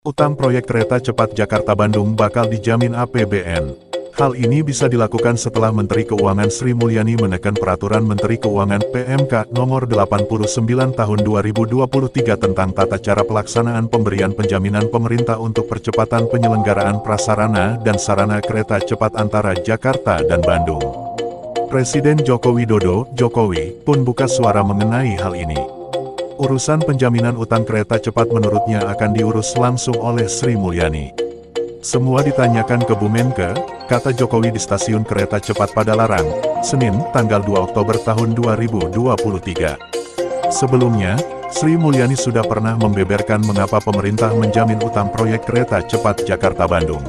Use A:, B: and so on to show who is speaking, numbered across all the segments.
A: Utang proyek kereta cepat Jakarta-Bandung bakal dijamin APBN. Hal ini bisa dilakukan setelah Menteri Keuangan Sri Mulyani menekan Peraturan Menteri Keuangan PMK Nomor 89 Tahun 2023 tentang tata cara pelaksanaan pemberian penjaminan pemerintah untuk percepatan penyelenggaraan prasarana dan sarana kereta cepat antara Jakarta dan Bandung. Presiden Joko Widodo, Jokowi, pun buka suara mengenai hal ini. Urusan penjaminan utang kereta cepat menurutnya akan diurus langsung oleh Sri Mulyani. Semua ditanyakan ke Bu Menke, kata Jokowi di stasiun kereta cepat Padalarang, Senin, tanggal 2 Oktober tahun 2023. Sebelumnya, Sri Mulyani sudah pernah membeberkan mengapa pemerintah menjamin utang proyek kereta cepat Jakarta-Bandung.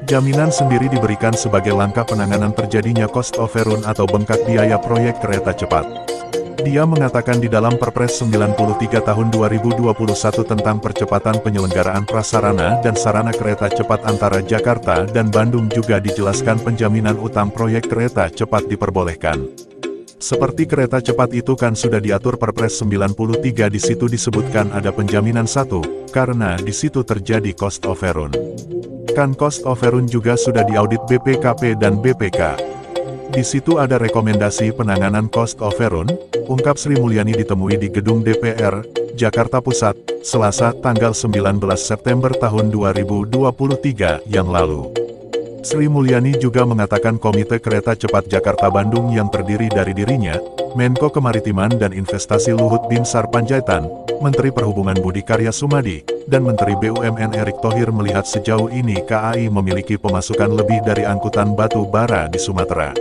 A: Jaminan sendiri diberikan sebagai langkah penanganan terjadinya cost overrun atau bengkak biaya proyek kereta cepat. Dia mengatakan di dalam Perpres 93 tahun 2021 tentang percepatan penyelenggaraan prasarana dan sarana kereta cepat antara Jakarta dan Bandung juga dijelaskan penjaminan utang proyek kereta cepat diperbolehkan. Seperti kereta cepat itu kan sudah diatur Perpres 93, di situ disebutkan ada penjaminan satu, karena di situ terjadi cost overrun. Kan cost overrun juga sudah diaudit BPKP dan BPK. Di situ ada rekomendasi penanganan cost overrun, ungkap Sri Mulyani ditemui di Gedung DPR, Jakarta Pusat, Selasa tanggal 19 September tahun 2023 yang lalu. Sri Mulyani juga mengatakan Komite Kereta Cepat Jakarta-Bandung yang terdiri dari dirinya, Menko Kemaritiman dan Investasi Luhut Binsar Panjaitan, Menteri Perhubungan Budi Karya Sumadi, dan Menteri BUMN Erick Thohir melihat sejauh ini KAI memiliki pemasukan lebih dari angkutan batu bara di Sumatera.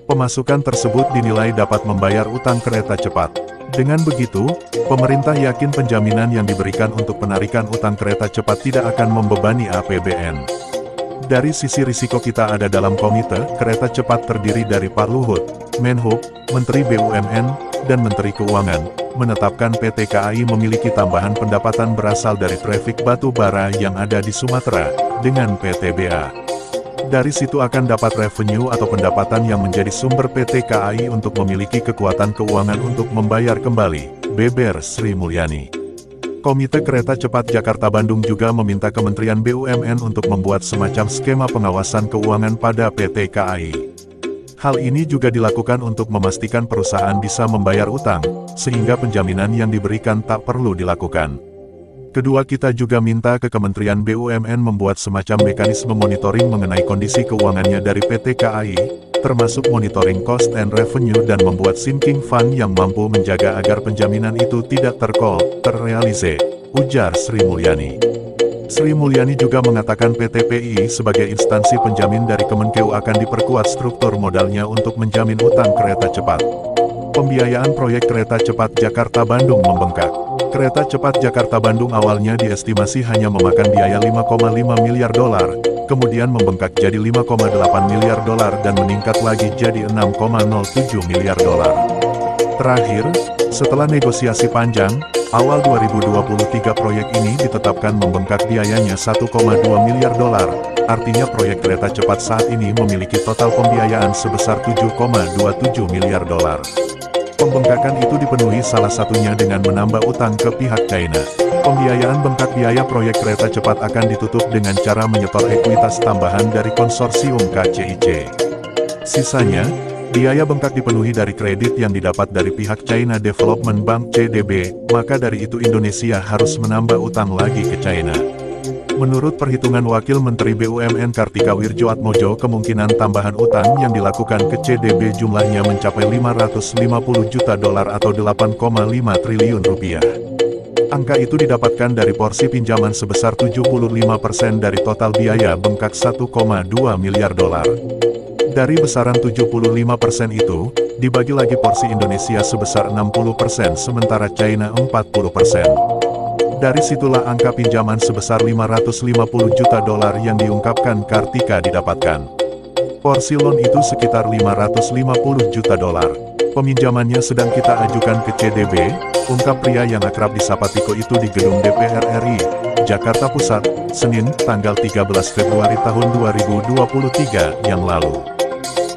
A: Pemasukan tersebut dinilai dapat membayar utang kereta cepat. Dengan begitu, pemerintah yakin penjaminan yang diberikan untuk penarikan utang kereta cepat tidak akan membebani APBN. Dari sisi risiko kita ada dalam Komite Kereta Cepat terdiri dari Pak Luhut, Menhub, Menteri BUMN, dan Menteri Keuangan, menetapkan PT KAI memiliki tambahan pendapatan berasal dari trafik batu bara yang ada di Sumatera, dengan PT BA. Dari situ akan dapat revenue atau pendapatan yang menjadi sumber PT KAI untuk memiliki kekuatan keuangan untuk membayar kembali, beber Sri Mulyani. Komite Kereta Cepat Jakarta-Bandung juga meminta Kementerian BUMN untuk membuat semacam skema pengawasan keuangan pada PT KAI. Hal ini juga dilakukan untuk memastikan perusahaan bisa membayar utang, sehingga penjaminan yang diberikan tak perlu dilakukan. Kedua, kita juga minta ke Kementerian BUMN membuat semacam mekanisme monitoring mengenai kondisi keuangannya dari PT KAI, termasuk monitoring cost and revenue dan membuat sinking fund yang mampu menjaga agar penjaminan itu tidak terrealisasi, ujar Sri Mulyani. Sri Mulyani juga mengatakan PT PI sebagai instansi penjamin dari Kemenkeu akan diperkuat struktur modalnya untuk menjamin utang kereta cepat. Pembiayaan proyek kereta cepat Jakarta-Bandung membengkak. Kereta cepat Jakarta-Bandung awalnya diestimasi hanya memakan biaya 5,5 miliar dolar, kemudian membengkak jadi 5,8 miliar dolar dan meningkat lagi jadi 6,07 miliar dolar. Terakhir, setelah negosiasi panjang, awal 2023 proyek ini ditetapkan membengkak biayanya 1,2 miliar dolar, artinya proyek kereta cepat saat ini memiliki total pembiayaan sebesar 7,27 miliar dolar. Pembengkakan itu dipenuhi salah satunya dengan menambah utang ke pihak China. Pembiayaan bengkak biaya proyek kereta cepat akan ditutup dengan cara menyetor ekuitas tambahan dari konsorsium KCIC. Sisanya, biaya bengkak dipenuhi dari kredit yang didapat dari pihak China Development Bank (CDB), maka dari itu Indonesia harus menambah utang lagi ke China. Menurut perhitungan Wakil Menteri BUMN Kartika Wirjoatmojo, kemungkinan tambahan utang yang dilakukan ke CDB jumlahnya mencapai 550 juta dolar atau 8,5 triliun rupiah. Angka itu didapatkan dari porsi pinjaman sebesar 75% dari total biaya bengkak 1,2 miliar dolar. Dari besaran 75% itu, dibagi lagi porsi Indonesia sebesar 60%, sementara China 40%. Dari situlah angka pinjaman sebesar 550 juta dolar yang diungkapkan Kartika didapatkan. Porsi loan itu sekitar 550 juta dolar. Peminjamannya sedang kita ajukan ke CDB, ungkap pria yang akrab disapa Tiko itu di Gedung DPR RI, Jakarta Pusat, Senin, tanggal 13 Februari tahun 2023 yang lalu.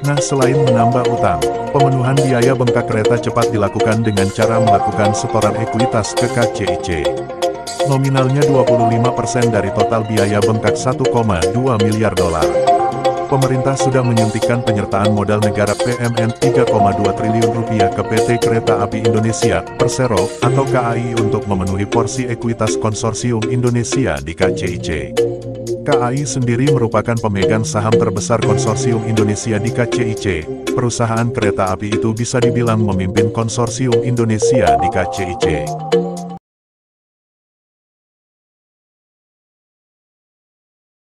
A: Nah, selain menambah utang, pemenuhan biaya bengkak kereta cepat dilakukan dengan cara melakukan setoran ekuitas ke KCIC. Nominalnya 25% dari total biaya bengkak 1,2 miliar dolar. Pemerintah sudah menyuntikkan penyertaan modal negara PMN 3,2 triliun rupiah ke PT Kereta Api Indonesia, Persero, atau KAI untuk memenuhi porsi ekuitas konsorsium Indonesia di KCIC. KAI sendiri merupakan pemegang saham terbesar konsorsium Indonesia di KCIC. Perusahaan kereta api itu bisa dibilang memimpin konsorsium Indonesia di KCIC.